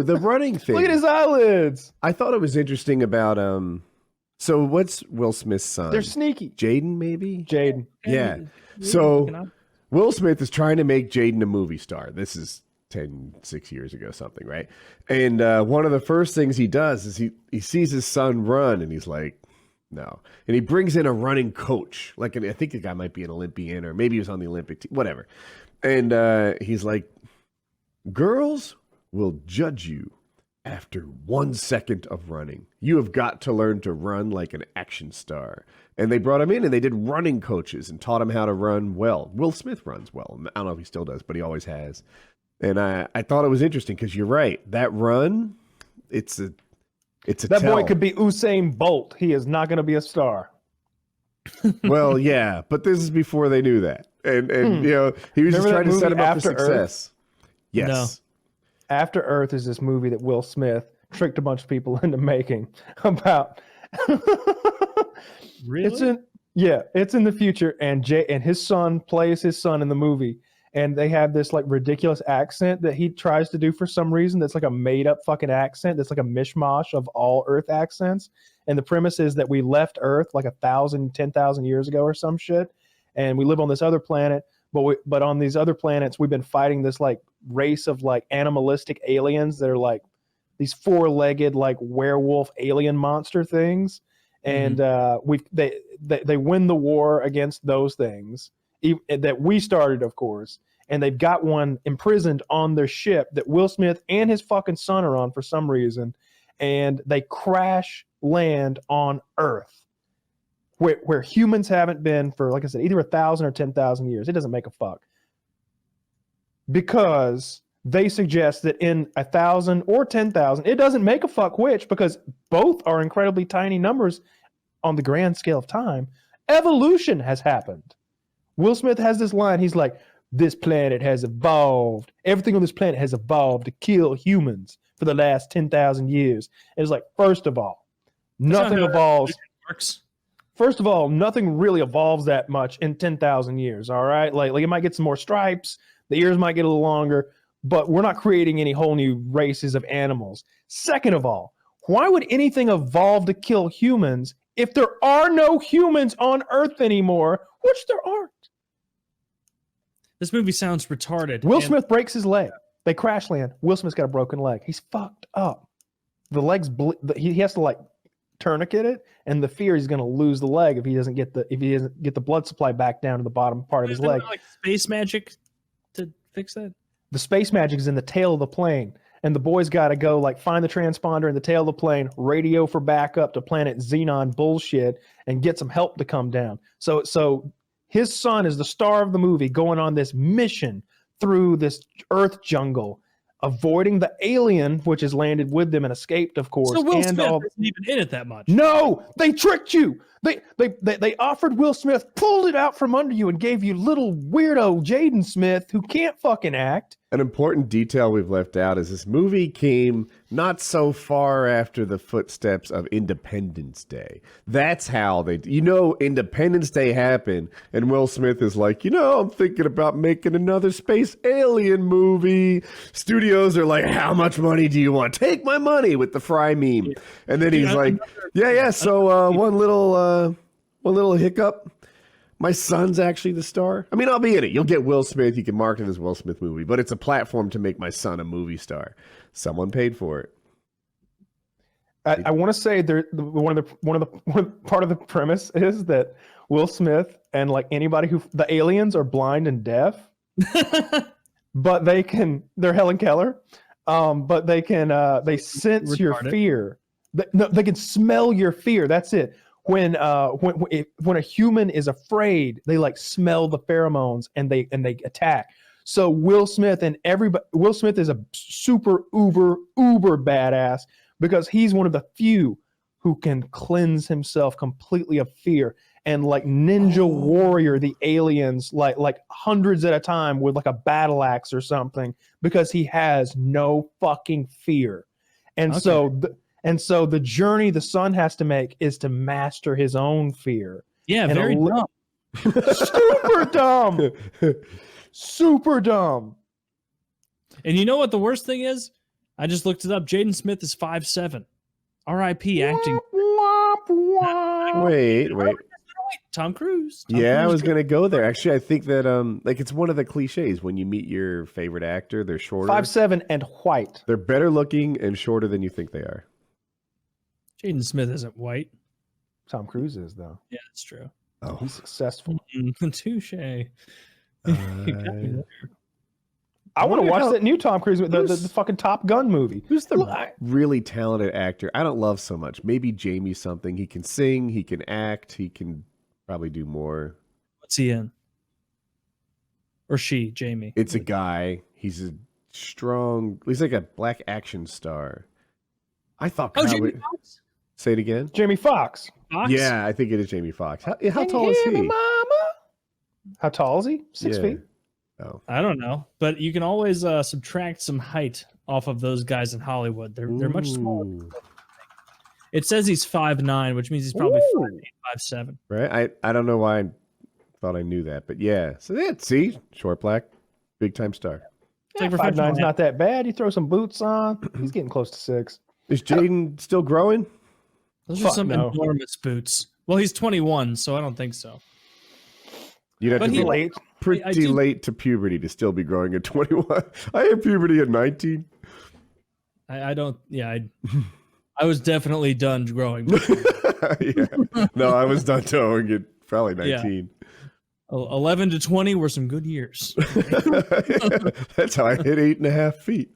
the running thing. Look at his eyelids. I thought it was interesting about so what's Will Smith's son? They're sneaky. Jaden, maybe? Jaden. Yeah. So Will Smith is trying to make Jaden a movie star. This is 6 years ago, something, right? And one of the first things he does is he sees his son run, and he's like, no. And he brings in a running coach. I think the guy might be an Olympian, or maybe he was on the Olympic team, whatever. And he's like, girls will judge you after 1 second of running. You have got to learn to run like an action star. And they brought him in, and they did running coaches and taught him how to run well. Will Smith runs well. I don't know if he still does, but he always has. And I thought it was interesting because you're right. That run, it's a that boy could be Usain Bolt. He is not going to be a star. Well, yeah, but this is before they knew that. And you know, he was just trying to set him up for success. Earth? Yes. No. After Earth is this movie that Will Smith tricked a bunch of people into making about. Really? It's in the future, and his son plays his son in the movie, and they have this like ridiculous accent that he tries to do for some reason. That's like a made up fucking accent. That's like a mishmash of all Earth accents. And the premise is that we left Earth like 10,000 years ago or some shit, and we live on this other planet. But on these other planets, we've been fighting this like race of like animalistic aliens that are like these 4-legged like werewolf alien monster things, and they win the war against those things that we started, of course. And they've got one imprisoned on their ship that Will Smith and his fucking son are on for some reason, and they crash land on Earth. Where humans haven't been for, like I said, either 1,000 or 10,000 years. It doesn't make a fuck. Because they suggest that in 1,000 or 10,000, it doesn't make a fuck which, because both are incredibly tiny numbers on the grand scale of time. Evolution has happened. Will Smith has this line. He's like, this planet has evolved. Everything on this planet has evolved to kill humans for the last 10,000 years. And it's like, first of all, nothing evolves. First of all, nothing really evolves that much in 10,000 years, all right? Like it might get some more stripes, the ears might get a little longer, but we're not creating any whole new races of animals. Second of all, why would anything evolve to kill humans if there are no humans on Earth anymore, which there aren't? This movie sounds retarded. Will Smith breaks his leg. They crash land. Will Smith's got a broken leg. He's fucked up. The leg's he has to like tourniquet it, and the fear he's going to lose the leg if he doesn't get the blood supply back down to the bottom part of his leg. Like space magic to fix that? The space magic is in the tail of the plane, and the boy's got to go like find the transponder in the tail of the plane, radio for backup to planet Xenon bullshit, and get some help to come down. So his son is the star of the movie, going on this mission through this Earth jungle, avoiding the alien, which has landed with them and escaped, of course. So Will Smith isn't even in it that much. No, they tricked you. They offered Will Smith, pulled it out from under you, and gave you little weirdo Jaden Smith who can't fucking act. An important detail we've left out is this movie came not so far after the footsteps of Independence Day. That's how Independence Day happened, and Will Smith is like, I'm thinking about making another space alien movie. Studios are like, how much money do you want? Take my money, with the Fry meme. And then he's like, yeah. So one little hiccup. My son's actually the star. I mean, I'll be in it. You'll get Will Smith. You can market it as Will Smith movie, but it's a platform to make my son a movie star. Someone paid for it. I want to say part of the premise is that Will Smith and like anybody the aliens are blind and deaf, but they're Helen Keller, but they sense Retarded. your fear. They can smell your fear. That's it. When a human is afraid, they like smell the pheromones and they attack. So Will Smith is a super uber badass because he's one of the few who can cleanse himself completely of fear. And like Ninja Warrior, the aliens like hundreds at a time with like a battle axe or something, because he has no fucking fear. And so the journey the son has to make is to master his own fear. Yeah, and very dumb. Super dumb. Super dumb. And you know what the worst thing is? I just looked it up. Jaden Smith is 5'7". R.I.P. acting. Wait. Tom Cruise. Yeah, I was gonna go there. Actually, I think that like it's one of the cliches when you meet your favorite actor, they're shorter. 5'7" and white. They're better looking and shorter than you think they are. Jaden Smith isn't white. Tom Cruise is though. Yeah, that's true. Oh, He's successful. Touche. I want to wonder watch how- that new Tom Cruise, the fucking Top Gun movie. who's the really talented actor I don't love so much? Maybe Jamie something. He can sing, he can act, he can probably do more. What's he in? Or she, Jamie? It's a guy. He's a strong. He's like a black action star. I thought. Oh, probably, Jamie Foxx? say it again. Jamie Foxx. Fox? Yeah, I think it is Jamie Foxx. How Can tall you is hear me, he? Mama? How tall is he? 6 Yeah. feet. Oh, I don't know, but you can always subtract some height off of those guys in Hollywood. They're much smaller. Ooh. It says he's 5'9", which means he's probably Ooh. 5'8", 5'7". Right. I don't know why I thought I knew that, but yeah. So that see, short black, big time star. It's like 5'9's professional not that bad. You throw some boots on, he's getting close to 6. Is Jaden still growing? Those are Fuck some no. enormous boots. Well, he's 21, so I don't think so. You'd have But to he- be Late. pretty I do- late to puberty to still be growing at 21. I had puberty at 19. I don't. Yeah, I was definitely done growing. Yeah. No, I was done towing at probably Yeah. 19. 11 to 20 were some good years. That's how I hit 8.5 feet.